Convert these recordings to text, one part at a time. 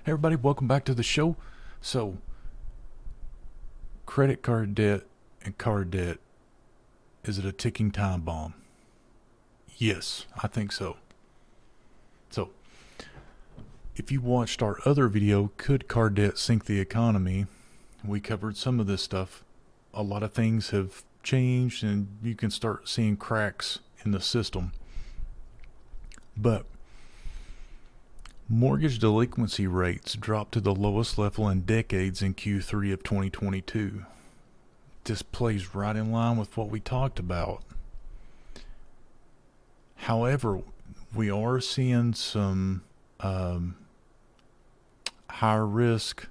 Hey everybody, welcome back to the show. So, credit card debt and card debt, is it a ticking time bomb? Yes, I think so. So, if you watched our other video, Could Card Debt Sink the Economy? We covered some of this stuff. A lot of things have changed and you can start seeing cracks in the system. But mortgage delinquency rates dropped to the lowest level in decades in Q3 of 2022. This plays right in line with what we talked about. However, we are seeing some higher risk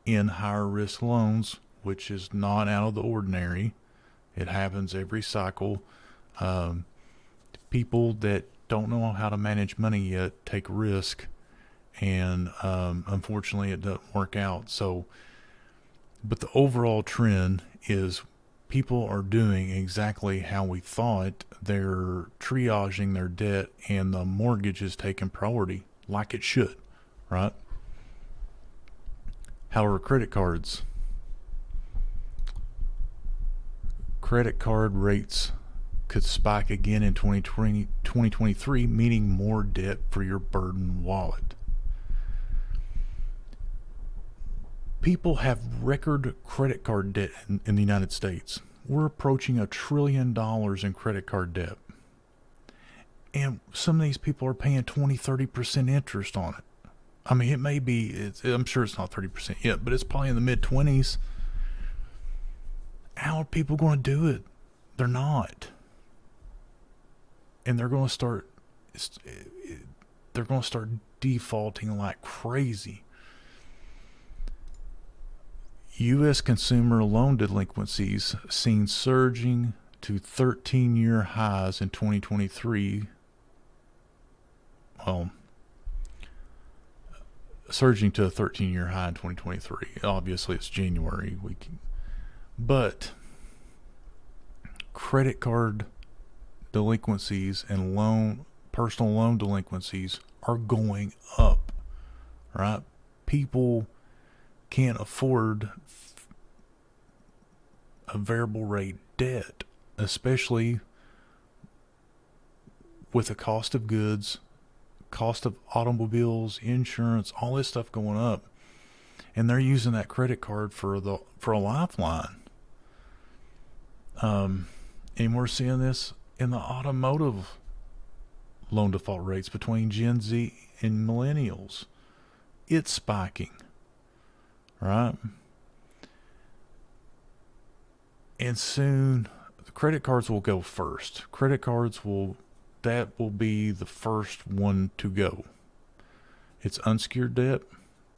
in higher risk loans, which is not out of the ordinary. It happens every cycle. People that don't know how to manage money yet take risk, and unfortunately it doesn't work out. So, but the overall trend is people are doing exactly how we thought. They're triaging their debt, and the mortgage is taking priority like it should, right? However, credit card rates could spike again in 2023, meaning more debt for your burdened wallet. People have record credit card debt in the United States. We're approaching $1 trillion in credit card debt. And some of these people are paying 20-30% interest on it. I mean, it may be, I'm sure it's not 30% yet, but it's probably in the mid-20s. How are people going to do it? They're not. And they're going to start defaulting like crazy. U.S. consumer loan delinquencies seen surging to 13-year highs in 2023. Well, surging to a 13-year high in 2023. Obviously, it's January. But credit card delinquencies and personal loan delinquencies are going up, right? People can't afford a variable rate debt, especially with the cost of goods, cost of automobiles, insurance, all this stuff going up, and they're using that credit card for a lifeline. And we're seeing this in the automotive loan default rates between Gen Z and Millennials. It's spiking, right? And soon the credit cards will go first. That will be the first one to go. It's unsecured debt,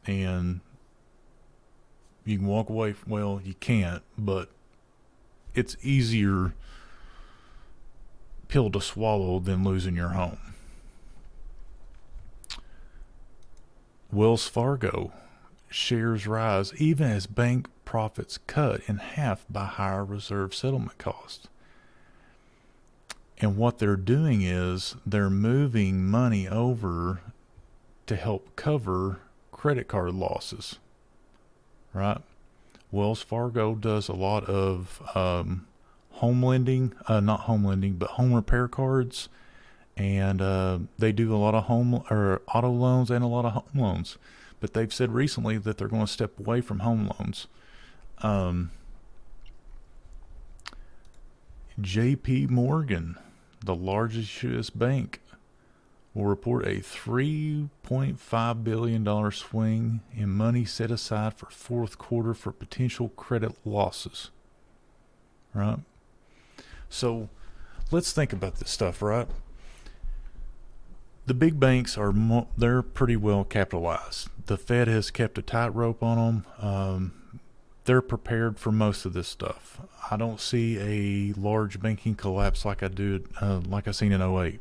and you can walk away. Well, you can't, but it's easier pill to swallow than losing your home. Wells Fargo shares rise even as bank profits cut in half by higher reserve settlement costs. And what they're doing is they're moving money over to help cover credit card losses, right? Wells Fargo does a lot of home lending, not home lending, but home repair cards. And they do a lot of home or auto loans and a lot of home loans. But they've said recently that they're going to step away from home loans. J.P. Morgan, the largest U.S. bank, will report a $3.5 billion swing in money set aside for fourth quarter for potential credit losses. Right? So let's think about this stuff, right? The big banks they're pretty well capitalized. The Fed has kept a tight rope on them. They're prepared for most of this stuff. I don't see a large banking collapse like I seen in '08.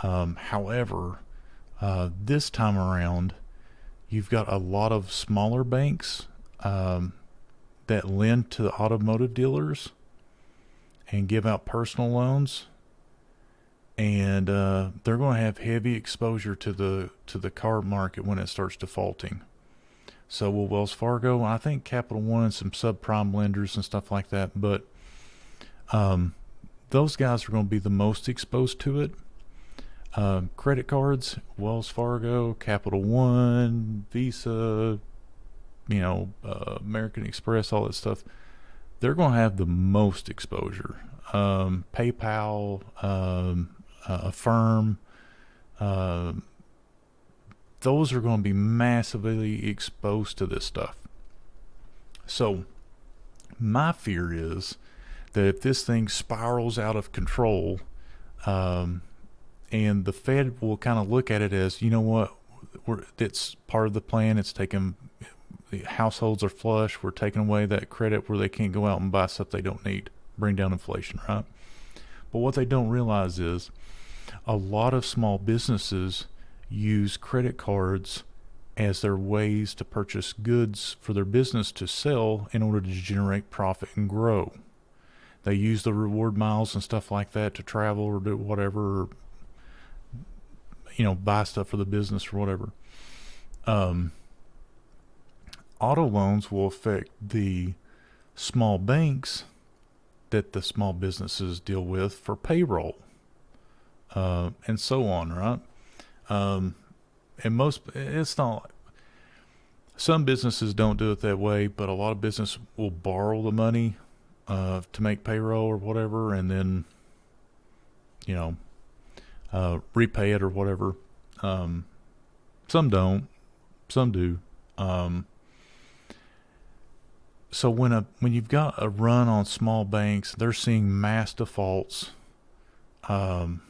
However, this time around, you've got a lot of smaller banks that lend to the automotive dealers and give out personal loans. and they're going to have heavy exposure to the car market when it starts defaulting. So will Wells Fargo, I think Capital One, and some subprime lenders and stuff like that, but those guys are going to be the most exposed to it. Credit cards, Wells Fargo, Capital One, Visa, American Express, all that stuff, they're going to have the most exposure. PayPal, Affirm, those are going to be massively exposed to this stuff. So my fear is that if this thing spirals out of control, and the Fed will kind of look at it as, you know what, it's part of the plan. It's taking, the households are flush. We're taking away that credit where they can't go out and buy stuff they don't need, bring down inflation, right? But what they don't realize is a lot of small businesses use credit cards as their ways to purchase goods for their business to sell in order to generate profit and grow. They use the reward miles and stuff like that to travel or do whatever, or, buy stuff for the business or whatever. Auto loans will affect the small banks that the small businesses deal with for payroll, and so on, right? And it's not, some businesses don't do it that way, but a lot of business will borrow the money to make payroll or whatever, and then repay it or whatever. Some don't, some do. So when you've got a run on small banks, they're seeing mass defaults. They're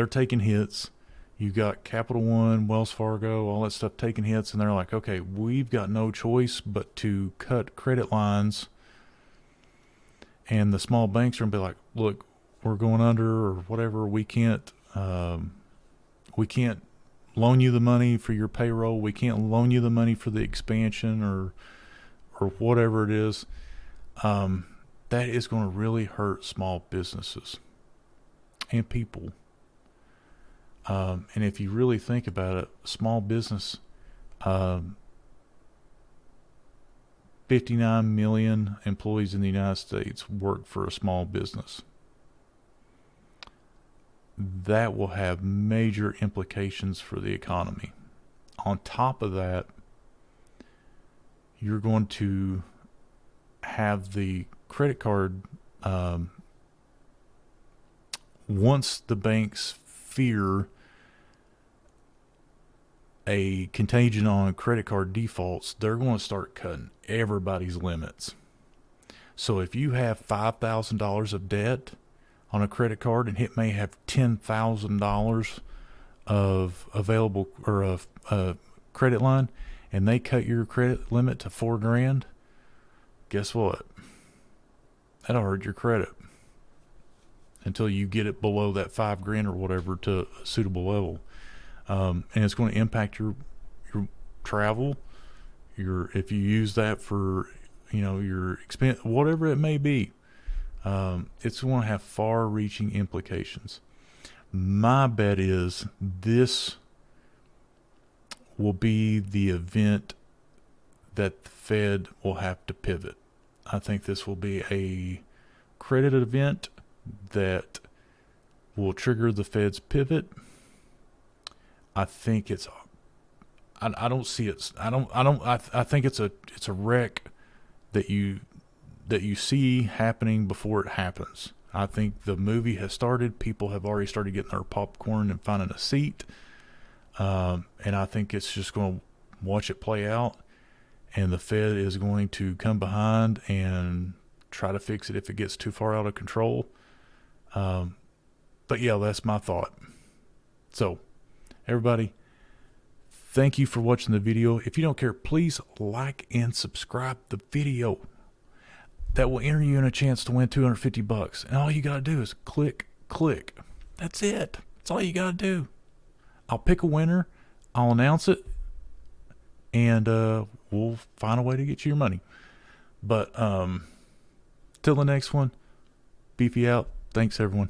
taking hits. You got Capital One, Wells Fargo, all that stuff taking hits, and they're like, okay, we've got no choice but to cut credit lines. And the small banks are gonna be like, look, we're going under or whatever. We can't loan you the money for your payroll. We can't loan you the money for the expansion or whatever it is. That is going to really hurt small businesses and people. And if you really think about it, small business, 59 million employees in the United States work for a small business. That will have major implications for the economy. On top of that, you're going to have the credit card, once the banks fear a contagion on credit card defaults, they're going to start cutting everybody's limits. So if you have $5,000 of debt on a credit card and it may have $10,000 of available or a credit line, and they cut your credit limit to $4,000, guess what? That'll hurt your credit until you get it below that $5,000 or whatever to a suitable level. And it's going to impact your travel, if you use that for, your expense, whatever it may be. It's going to have far-reaching implications. My bet is this will be the event that the Fed will have to pivot. I think this will be a credit event that will trigger the Fed's pivot. I think it's, I don't see it. I think it's a wreck that you see happening before it happens. I think the movie has started. People have already started getting their popcorn and finding a seat. And I think it's just going to watch it play out, and the Fed is going to come behind and try to fix it if it gets too far out of control. But yeah, that's my thought. So everybody, thank you for watching the video. If you don't care, please like and subscribe the video. That will enter you in a chance to win $250. And all you got to do is click. That's it. That's all you got to do. I'll pick a winner. I'll announce it. And we'll find a way to get you your money. But till the next one, Beefy out. Thanks, everyone.